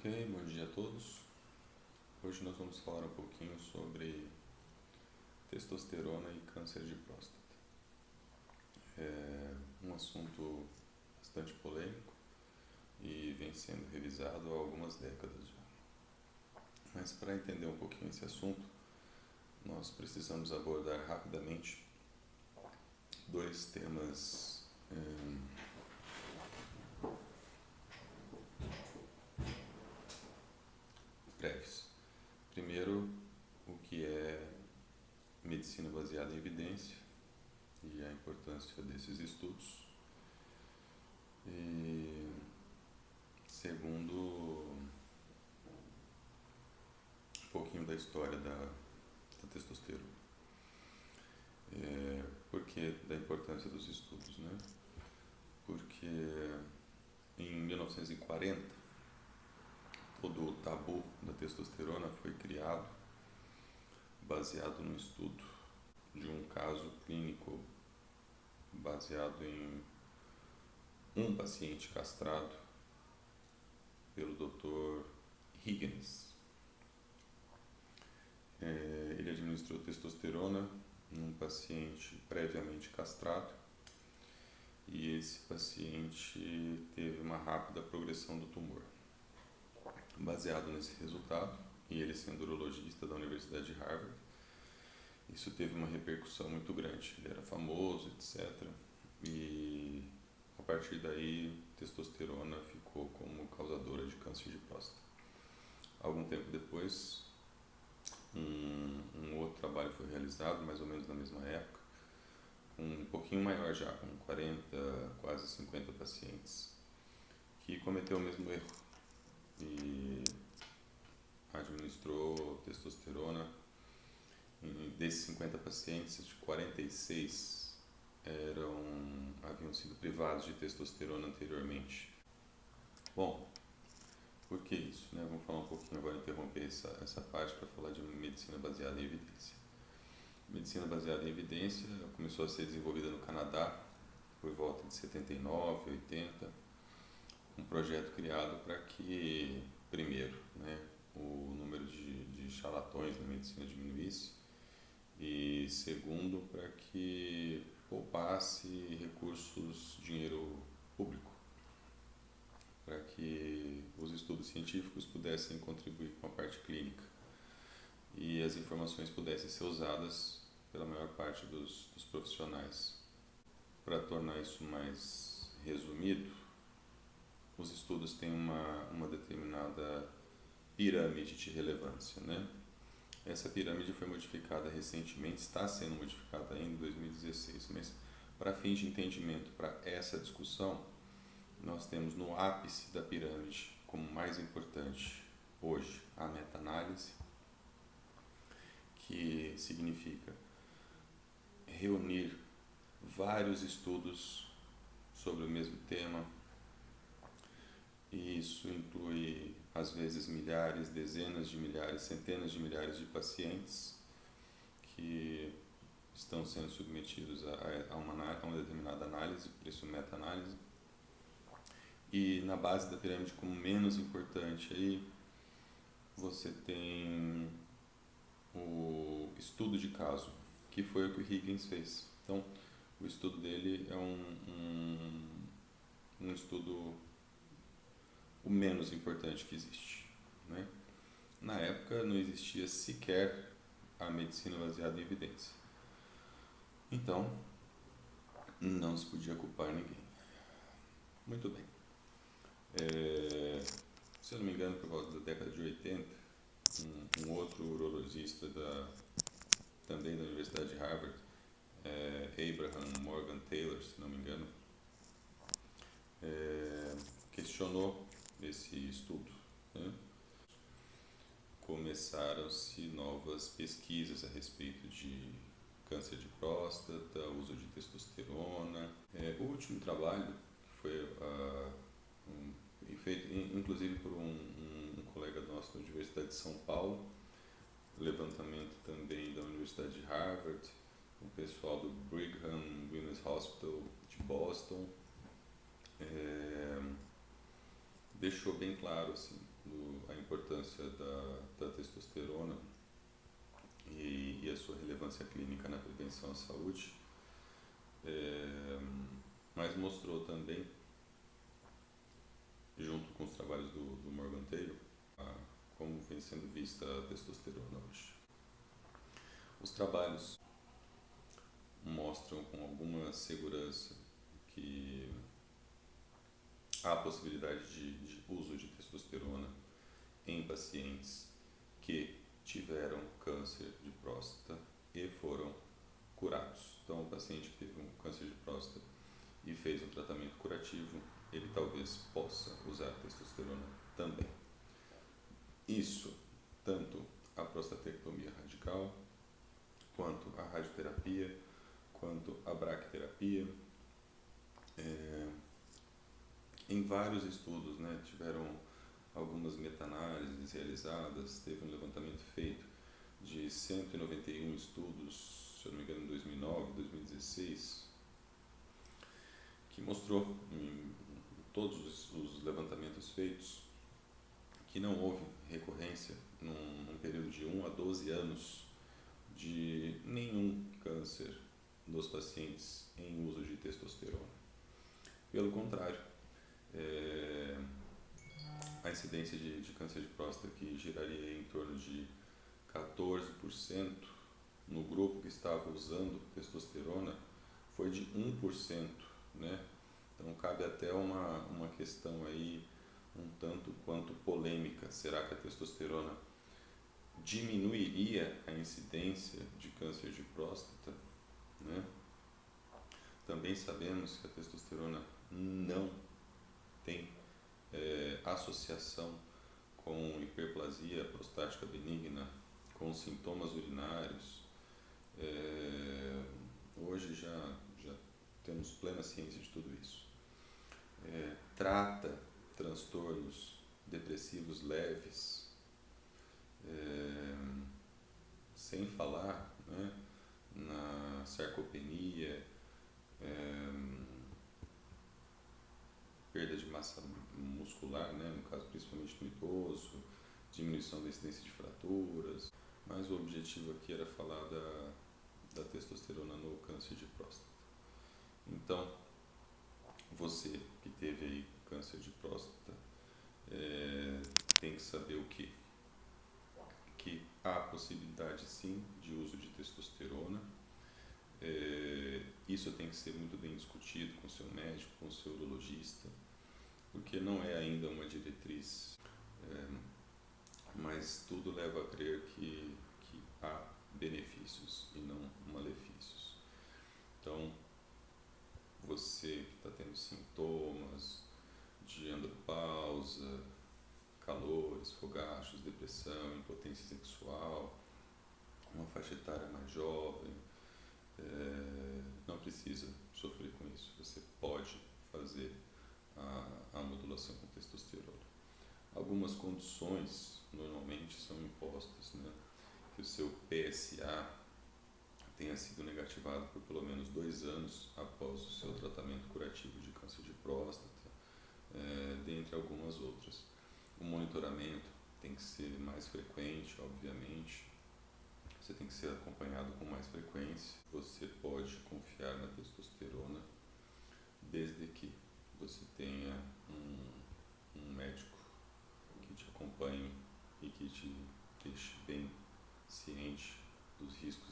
Ok, bom dia a todos. Hoje nós vamos falar um pouquinho sobre testosterona e câncer de próstata. É um assunto bastante polêmico e vem sendo revisado há algumas décadas já. Mas para entender um pouquinho esse assunto, nós precisamos abordar rapidamente dois temas breves. Primeiro, o que é medicina baseada em evidência e a importância desses estudos. E segundo, um pouquinho da história da testosterona. Por que da importância dos estudos, né? Porque em 1940 todo o tabu da testosterona foi criado baseado no estudo de um caso clínico baseado em um paciente castrado pelo Dr. Higgins. Ele administrou testosterona num paciente previamente castrado e esse paciente teve uma rápida progressão do tumor. Baseado nesse resultado, e ele sendo urologista da Universidade de Harvard, isso teve uma repercussão muito grande. Ele era famoso, etc. E a partir daí, testosterona ficou como causadora de câncer de próstata. Algum tempo depois, um outro trabalho foi realizado, mais ou menos na mesma época, um pouquinho maior já, com 40, quase 50 pacientes, que cometeu o mesmo erro e administrou testosterona. Desses 50 pacientes, 46 haviam sido privados de testosterona anteriormente. Bom, por que isso, né? Vamos falar um pouquinho agora, interromper essa parte para falar de medicina baseada em evidência. Medicina baseada em evidência começou a ser desenvolvida no Canadá por volta de 79, 80, um projeto criado para que, primeiro, né, o número de charlatões na medicina diminuísse e, segundo, para que poupasse recursos, dinheiro público, para que os estudos científicos pudessem contribuir com a parte clínica e as informações pudessem ser usadas pela maior parte dos profissionais. Para tornar isso mais resumido, os estudos têm uma determinada pirâmide de relevância, né? Essa pirâmide foi modificada recentemente, está sendo modificada ainda em 2016, mas para fins de entendimento para essa discussão, nós temos no ápice da pirâmide, como mais importante hoje, a meta-análise, que significa reunir vários estudos sobre o mesmo tema, e isso inclui às vezes milhares, dezenas de milhares, centenas de milhares de pacientes que estão sendo submetidos a uma determinada análise, por isso meta-análise. E na base da pirâmide, como menos importante, aí você tem o estudo de caso, que foi o que o Higgins fez. Então, o estudo dele é um estudo o menos importante que existe, né? Na época não existia sequer a medicina baseada em evidência. Então, não se podia culpar ninguém. Muito bem. Se eu não me engano, por volta da década de 80, um outro urologista também da Universidade de Harvard, Abraham Morgan Taylor, se não me engano, questionou esse estudo, né? Começaram-se novas pesquisas a respeito de câncer de próstata, uso de testosterona. O último trabalho, que foi feito inclusive por um colega nosso da Universidade de São Paulo, levantamento também da Universidade de Harvard, o pessoal do Brigham Women's Hospital de Boston, deixou bem claro assim, a importância da testosterona e a sua relevância clínica na prevenção à saúde, mas mostrou também, junto com os trabalhos do Morgan Taylor, como vem sendo vista a testosterona hoje. Os trabalhos mostram com alguma segurança que há a possibilidade de uso de testosterona em pacientes que tiveram câncer de próstata e foram curados. Então, o paciente que teve um câncer de próstata e fez um tratamento curativo, ele talvez possa usar testosterona também. Isso, tanto a prostatectomia radical, quanto a radioterapia, quanto a braquiterapia. Em vários estudos, né, tiveram algumas meta-análises realizadas, teve um levantamento feito de 191 estudos, se eu não me engano, em 2009, 2016, que mostrou em todos os levantamentos feitos que não houve recorrência num período de 1 a 12 anos de nenhum câncer nos pacientes em uso de testosterona. Pelo contrário, a incidência de câncer de próstata, que giraria em torno de 14% no grupo que estava usando testosterona, foi de 1%, né? Então cabe até uma questão aí um tanto quanto polêmica. Será que a testosterona diminuiria a incidência de câncer de próstata, né? Também sabemos que a testosterona não tem associação com hiperplasia prostática benigna, com sintomas urinários. Hoje já temos plena ciência de tudo isso. Trata transtornos depressivos leves, sem falar, né, na sarcopenia, perda de massa muscular, né, no caso principalmente no idoso, diminuição da incidência de fraturas, mas o objetivo aqui era falar da testosterona no câncer de próstata. Então, você que teve aí câncer de próstata, tem que saber o quê? Que há possibilidade sim de uso de testosterona. Isso tem que ser muito bem discutido com o seu médico, com o seu urologista, porque não é ainda uma diretriz, mas tudo leva a crer que há benefícios e não malefícios. Então, você que está tendo sintomas de andropausa, calores, fogachos, depressão, impotência sexual, uma faixa etária mais jovem, não precisa sofrer com isso. Você pode fazer a modulação com testosterona. Algumas condições normalmente são impostas, né? Que o seu PSA tenha sido negativado por pelo menos 2 anos após o seu tratamento curativo de câncer de próstata, dentre algumas outras. O monitoramento tem que ser mais frequente, obviamente. Você tem que ser acompanhado com mais frequência. Você pode confiar na testosterona desde que você tenha um médico que te acompanhe e que te deixe bem ciente dos riscos